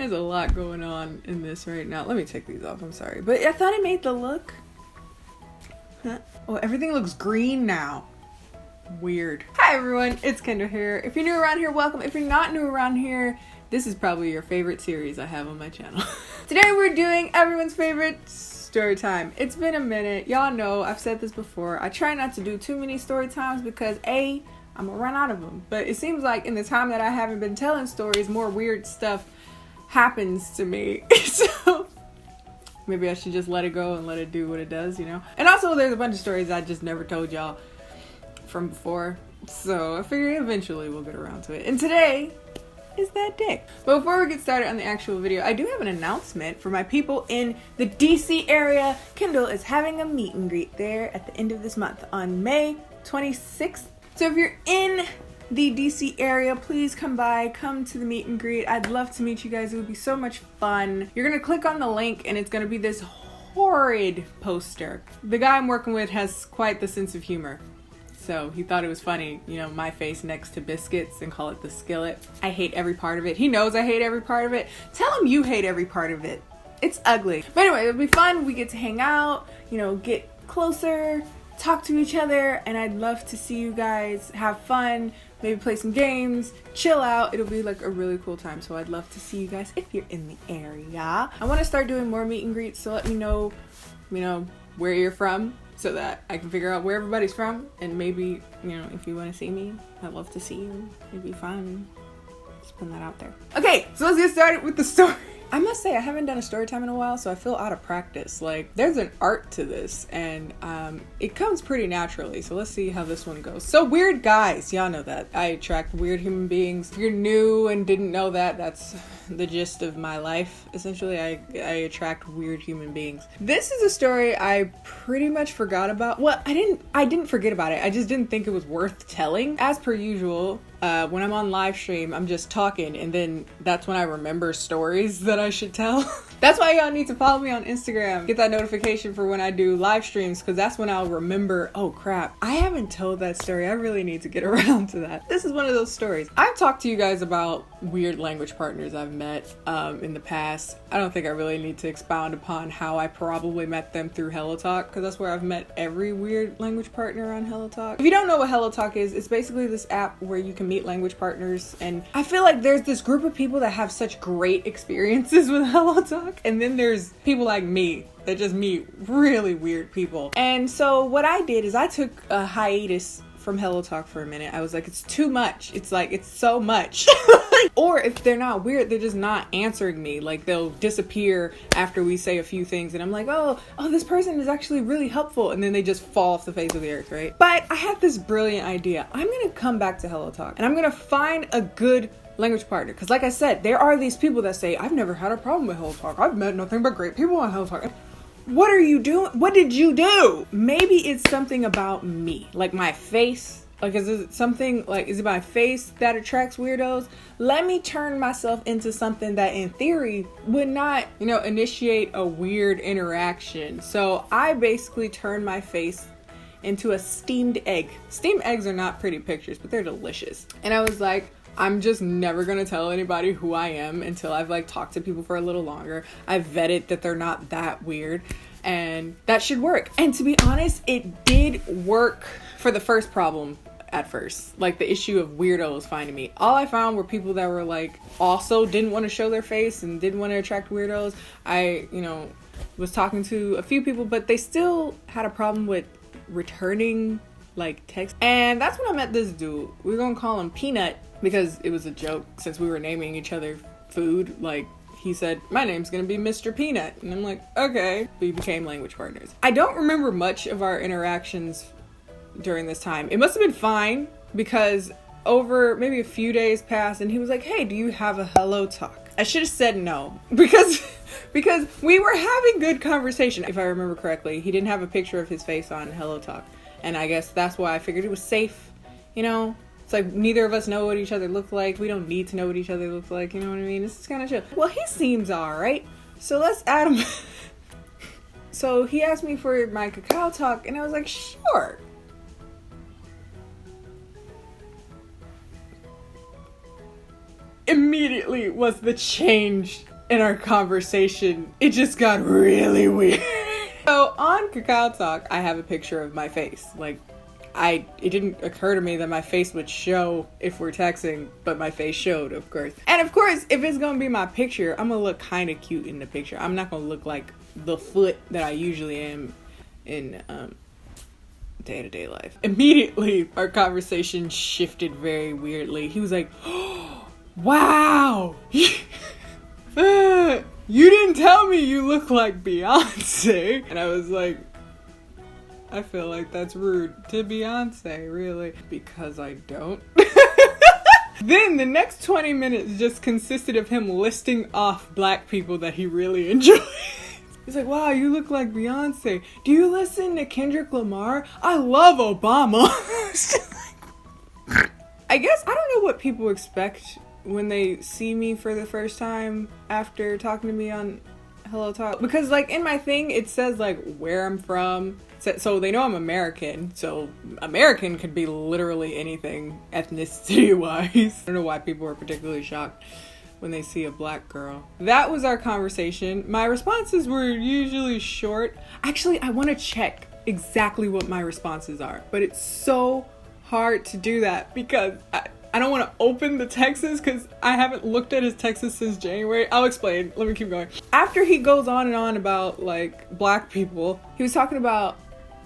There's a lot going on in this right now. Let me take these off, I'm sorry. But I thought it made the look. Huh? Oh, everything looks green now. Weird. Hi everyone, it's Kendall here. If you're new around here, welcome. If you're not new around here, this is probably your favorite series I have on my channel. Today we're doing everyone's favorite story time. It's been a minute. Y'all know I've said this before. I try not to do too many story times because I'm gonna run out of them. But it seems like in the time that I haven't been telling stories, more weird stuff happens to me. So maybe I should just let it go and let it do what it does, you know? And also there's a bunch of stories I just never told y'all from before. So I figure eventually we'll get around to it. And today is that day. But before we get started on the actual video, I do have an announcement for my people in the DC area. Kendall is having a meet and greet there at the end of this month on May 26th. So if you're in the DC area, please come by, come to the meet and greet. I'd love to meet you guys. It would be so much fun. You're gonna click on the link and it's gonna be this horrid poster. The guy I'm working with has quite the sense of humor. So he thought it was funny, you know, my face next to biscuits and call it the skillet. I hate every part of it. He knows I hate every part of it. Tell him you hate every part of it. It's ugly. But anyway, it'll be fun. We get to hang out, you know, get closer, talk to each other, and I'd love to see you guys have fun, maybe play some games, chill out. It'll be like a really cool time. So I'd love to see you guys if you're in the area. I want to start doing more meet and greets, so let me know, you know, where you're from, so that I can figure out where everybody's from, and maybe, you know, if you want to see me, I'd love to see you. It'd be fun. Just putting that out there. Okay, so let's get started with the story. I must say I haven't done a story time in a while, so I feel out of practice. Like, there's an art to this, and it comes pretty naturally. So let's see how this one goes. So weird guys, y'all know that. I attract weird human beings. If you're new and didn't know that, that's the gist of my life. Essentially, I attract weird human beings. This is a story I pretty much forgot about. Well, I didn't forget about it. I just didn't think it was worth telling. As per usual, when I'm on live stream, I'm just talking, and then that's when I remember stories that I should tell. That's why y'all need to follow me on Instagram. Get that notification for when I do live streams, because that's when I'll remember, oh crap, I haven't told that story. I really need to get around to that. This is one of those stories. I've talked to you guys about weird language partners I've met in the past. I don't think I really need to expound upon how I probably met them through HelloTalk, because that's where I've met every weird language partner on HelloTalk. If you don't know what HelloTalk is, it's basically this app where you can meet language partners, and I feel like there's this group of people that have such great experiences with HelloTalk, and then there's people like me that just meet really weird people. And so what I did is I took a hiatus from HelloTalk for a minute. I was like, it's too much. It's like, it's so much. Or if they're not weird, they're just not answering me. Like, they'll disappear after we say a few things, and I'm like, oh, this person is actually really helpful, and then they just fall off the face of the earth, right? But I had this brilliant idea. I'm gonna come back to HelloTalk, and I'm gonna find a good language partner, because like I said, there are these people that say, I've never had a problem with HelloTalk. I've met nothing but great people on HelloTalk. What are you doing? What did you do? Maybe it's something about me, like my face. Like, is it something, like, is it my face that attracts weirdos? Let me turn myself into something that in theory would not, you know, initiate a weird interaction. So I basically turned my face into a steamed egg. Steamed eggs are not pretty pictures, but they're delicious. And I was like, I'm just never gonna tell anybody who I am until I've like talked to people for a little longer. I've vetted that they're not that weird, and that should work. And to be honest, it did work for the first problem at first. Like, the issue of weirdos finding me. All I found were people that were like, also didn't want to show their face and didn't want to attract weirdos. I, you know, was talking to a few people, but they still had a problem with returning like text. And that's when I met this dude. We're gonna call him Peanut, because it was a joke since we were naming each other food. Like, he said, my name's gonna be Mr. Peanut. And I'm like, okay. We became language partners. I don't remember much of our interactions during this time. It must have been fine, because over maybe a few days passed and he was like, hey, do you have a HelloTalk? I should have said no, because we were having good conversation. If I remember correctly, he didn't have a picture of his face on HelloTalk. And I guess that's why I figured it was safe, you know? It's like, neither of us know what each other look like. We don't need to know what each other look like, you know what I mean? This is kind of chill. Well, he seems alright, so let's add him. So he asked me for my Cacao Talk, and I was like, sure. Immediately was the change in our conversation, it just got really weird. So on Kakao Talk, I have a picture of my face. Like, it didn't occur to me that my face would show if we're texting, but my face showed, of course. And of course, if it's gonna be my picture, I'm gonna look kind of cute in the picture. I'm not gonna look like the foot that I usually am in day-to-day life. Immediately, our conversation shifted very weirdly. He was like, oh, wow! You didn't tell me you look like Beyonce. And I was like, I feel like that's rude to Beyonce, really, because I don't. Then the next 20 minutes just consisted of him listing off black people that he really enjoys. He's like, wow, you look like Beyonce. Do you listen to Kendrick Lamar? I love Obama. I guess, I don't know what people expect when they see me for the first time after talking to me on Hello Talk. Because like in my thing, it says like where I'm from. So they know I'm American. So American could be literally anything ethnicity wise. I don't know why people are particularly shocked when they see a black girl. That was our conversation. My responses were usually short. Actually, I want to check exactly what my responses are, but it's so hard to do that because I don't want to open the texts because I haven't looked at his texts since January. I'll explain. Let me keep going. After he goes on and on about like black people, he was talking about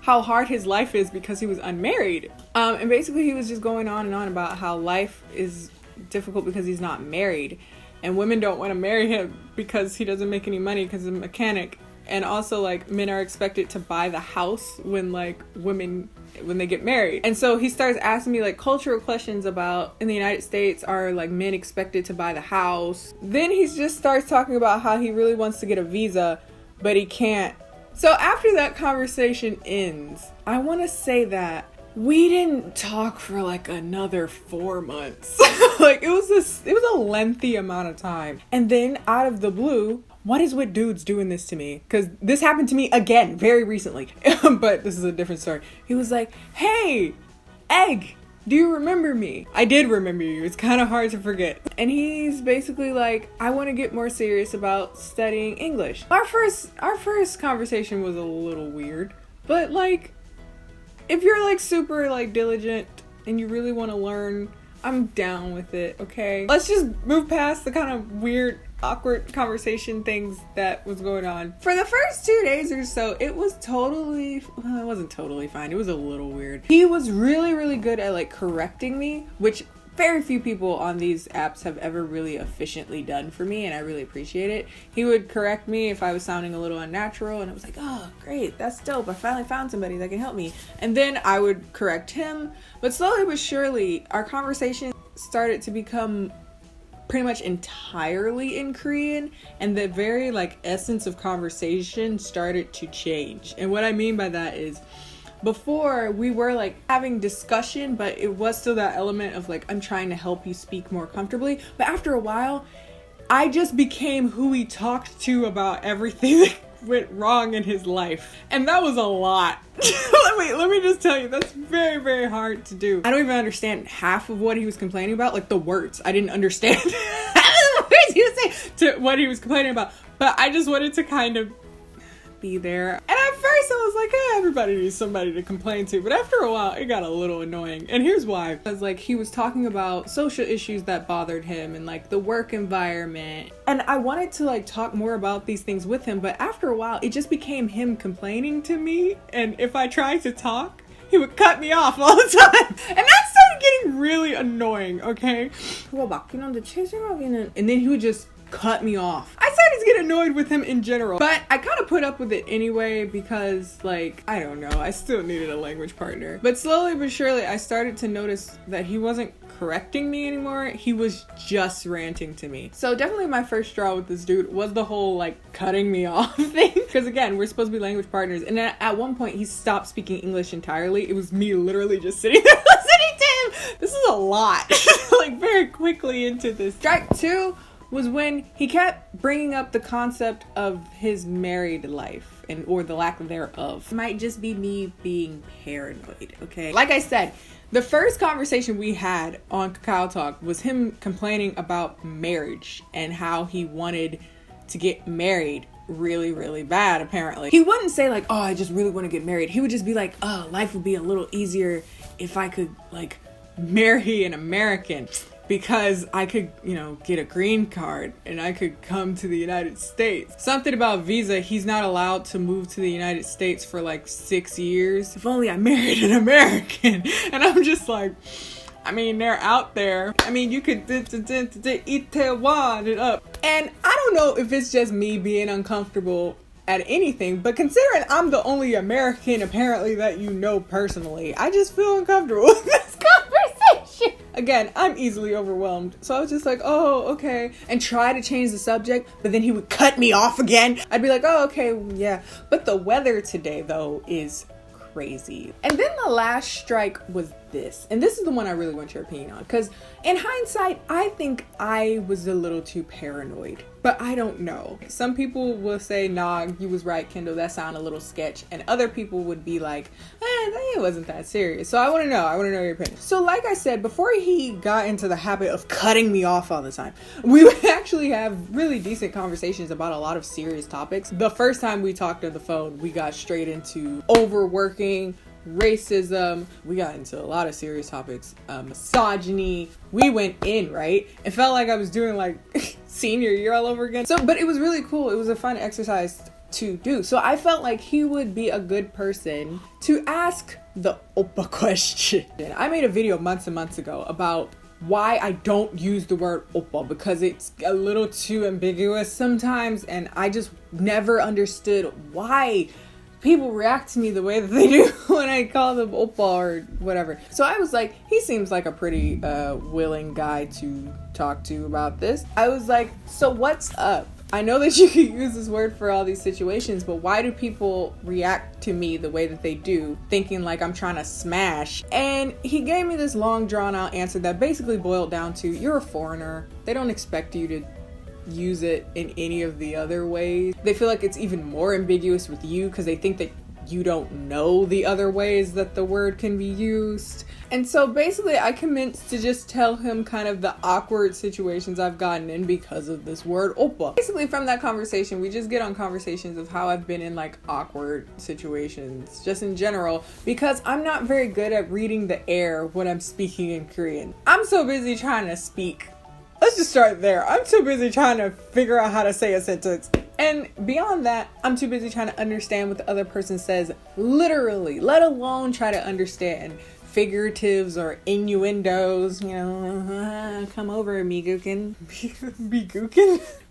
how hard his life is because he was unmarried. And basically he was just going on and on about how life is difficult because he's not married. And women don't want to marry him because he doesn't make any money because he's a mechanic. And also like men are expected to buy the house when like women, when they get married. And so he starts asking me like cultural questions about in the United States, are like men expected to buy the house? Then he just starts talking about how he really wants to get a visa, but he can't. So after that conversation ends, I want to say that we didn't talk for like another 4 months. Like it was a lengthy amount of time. And then out of the blue, what is with dudes doing this to me? Because this happened to me again very recently. But this is a different story. He was like, hey, Egg, do you remember me? I did remember you. It's kind of hard to forget. And he's basically like, I want to get more serious about studying English. Our first conversation was a little weird, but like, if you're like super like diligent and you really want to learn, I'm down with it, okay? Let's just move past the kind of weird, awkward conversation things that was going on. For the first 2 days or so, it was totally, well, it wasn't totally fine. It was a little weird. He was really, really good at like correcting me, which very few people on these apps have ever really efficiently done for me, and I really appreciate it. He would correct me if I was sounding a little unnatural, and I was like, oh, great, that's dope. I finally found somebody that can help me. And then I would correct him. But slowly but surely, our conversation started to become pretty much entirely in Korean, and the very like essence of conversation started to change. And what I mean by that is, before we were like having discussion, but it was still that element of like, I'm trying to help you speak more comfortably. But after a while, I just became who he talked to about everything that went wrong in his life. And that was a lot. let me just tell you, that's very, very hard to do. I don't even understand half of what he was complaining about. Like the words, I didn't understand half of the words he was saying to what he was complaining about. But I just wanted to kind of be there. And at first I was like, everybody needs somebody to complain to. But after a while, it got a little annoying. And here's why. Because like he was talking about social issues that bothered him and like the work environment. And I wanted to like talk more about these things with him. But after a while, it just became him complaining to me. And if I tried to talk, he would cut me off all the time. And that started getting really annoying, okay? And then he would just cut me off. I started to get annoyed with him in general, but I kind of put up with it anyway because like, I don't know, I still needed a language partner. But slowly but surely I started to notice that he wasn't correcting me anymore. He was just ranting to me. So definitely my first straw with this dude was the whole like cutting me off thing, because again, we're supposed to be language partners, and then at one point he stopped speaking English entirely. It was me literally just sitting there listening to him. This is a lot. Like very quickly into this. Strike 2 was when he kept bringing up the concept of his married life and or the lack thereof. It might just be me being paranoid, okay? Like I said, the first conversation we had on Kakao Talk was him complaining about marriage and how he wanted to get married really, really bad, apparently. He wouldn't say like, oh, I just really want to get married. He would just be like, oh, life would be a little easier if I could like marry an American, because I could, you know, get a green card and I could come to the United States. Something about visa, he's not allowed to move to the United States for like 6 years. If only I married an American. And I'm just like, I mean, they're out there. I mean, you could eat it up. And I don't know if it's just me being uncomfortable at anything, but considering I'm the only American apparently that you know personally, I just feel uncomfortable with this conversation. Again, I'm easily overwhelmed. So I was just like, oh, okay. And try to change the subject, but then he would cut me off again. I'd be like, oh, okay, yeah. But the weather today, though, is crazy. And then the last strike was this. And this is the one I really want your opinion on. Because in hindsight, I think I was a little too paranoid. But I don't know. Some people will say, nah, you was right, Kendall. That sounded a little sketch. And other people would be like, it wasn't that serious. So I want to know your opinion. So like I said, before he got into the habit of cutting me off all the time, we would actually have really decent conversations about a lot of serious topics. The first time we talked on the phone, we got straight into overworking, racism. We got into a lot of serious topics, misogyny. We went in, right? It felt like I was doing like senior year all over again. So, but it was really cool. It was a fun exercise to do. So I felt like he would be a good person to ask the oppa question. I made a video months and months ago about why I don't use the word oppa, because it's a little too ambiguous sometimes, and I just never understood why people react to me the way that they do when I call them oppa or whatever. So I was like, he seems like a pretty willing guy to talk to about this. I was like, so what's up? I know that you can use this word for all these situations, but why do people react to me the way that they do, thinking like I'm trying to smash? And he gave me this long drawn out answer that basically boiled down to, you're a foreigner. They don't expect you to use it in any of the other ways. They feel like it's even more ambiguous with you because they think that you don't know the other ways that the word can be used. And so basically I commenced to just tell him kind of the awkward situations I've gotten in because of this word oppa. Basically from that conversation, we just get on conversations of how I've been in like awkward situations just in general, because I'm not very good at reading the air when I'm speaking in Korean. I'm so busy trying to speak. Let's just start there. I'm too busy trying to figure out how to say a sentence. And beyond that, I'm too busy trying to understand what the other person says literally, let alone try to understand figuratives or innuendos, you know, come over, Migukin.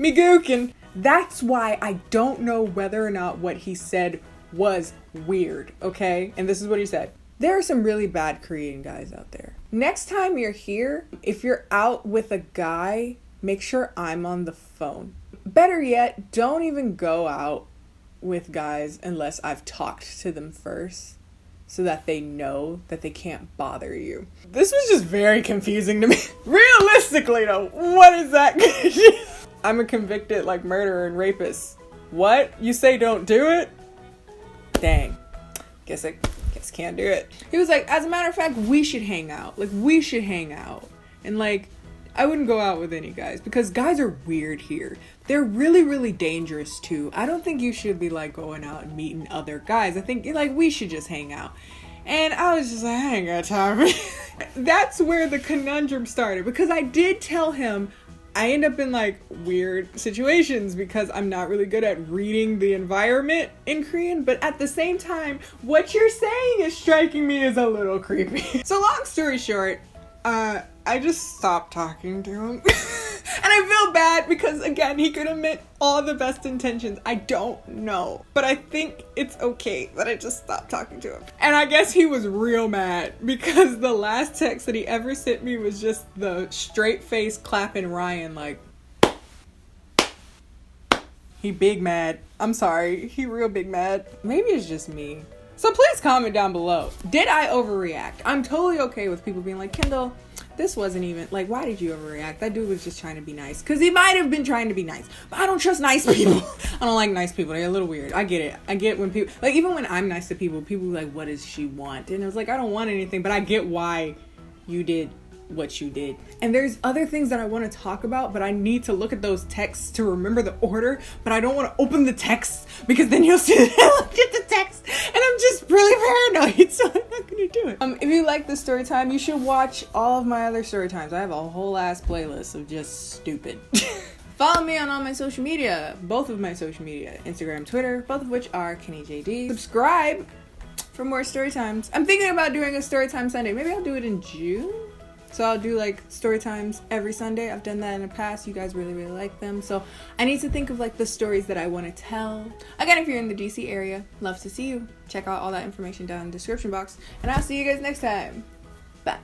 Migukin. That's why I don't know whether or not what he said was weird, okay? And this is what he said. There are some really bad Korean guys out there. Next time you're here, if you're out with a guy, make sure I'm on the phone. Better yet, don't even go out with guys unless I've talked to them first, so that they know that they can't bother you. This was just very confusing to me. Realistically though, what is that? I'm a convicted like murderer and rapist. What? You say don't do it? Dang. Guess can't do it. He was like, as a matter of fact, we should hang out. Like, we should hang out. And like, I wouldn't go out with any guys because guys are weird here. They're really, really dangerous too. I don't think you should be like going out and meeting other guys. I think like we should just hang out. And I was just like, I ain't got time. That's where the conundrum started, because I did tell him I end up in like weird situations because I'm not really good at reading the environment in Korean, but at the same time, what you're saying is striking me as a little creepy. So long story short, I just stopped talking to him. And I feel bad because, again, he could have meant all the best intentions. I don't know. But I think it's okay that I just stopped talking to him. And I guess he was real mad because the last text that he ever sent me was just the straight face clapping Ryan like, he big mad. I'm sorry. He real big mad. Maybe it's just me. So please comment down below. Did I overreact? I'm totally okay with people being like, Kendall, this wasn't even, like, why did you overreact? That dude was just trying to be nice. Because he might have been trying to be nice. But I don't trust nice people. I don't like nice people. They're a little weird. I get it. I get when people, like, even when I'm nice to people are like, what does she want? And I was like, I don't want anything. But I get why you did what you did. And there's other things that I want to talk about, but I need to look at those texts to remember the order, but I don't want to open the text because then you'll see that I looked at the text and I'm just really paranoid, so I'm not gonna do it. If you like this story time, you should watch all of my other story times. I have a whole ass playlist of just stupid. Follow me on all my social media, both of my social media, Instagram, Twitter, both of which are KennieJD. Subscribe for more story times. I'm thinking about doing a story time Sunday. Maybe I'll do it in June. So I'll do like story times every Sunday. I've done that in the past. You guys really, really like them. So I need to think of like the stories that I want to tell. Again, if you're in the DC area, love to see you. Check out all that information down in the description box. And I'll see you guys next time. Bye.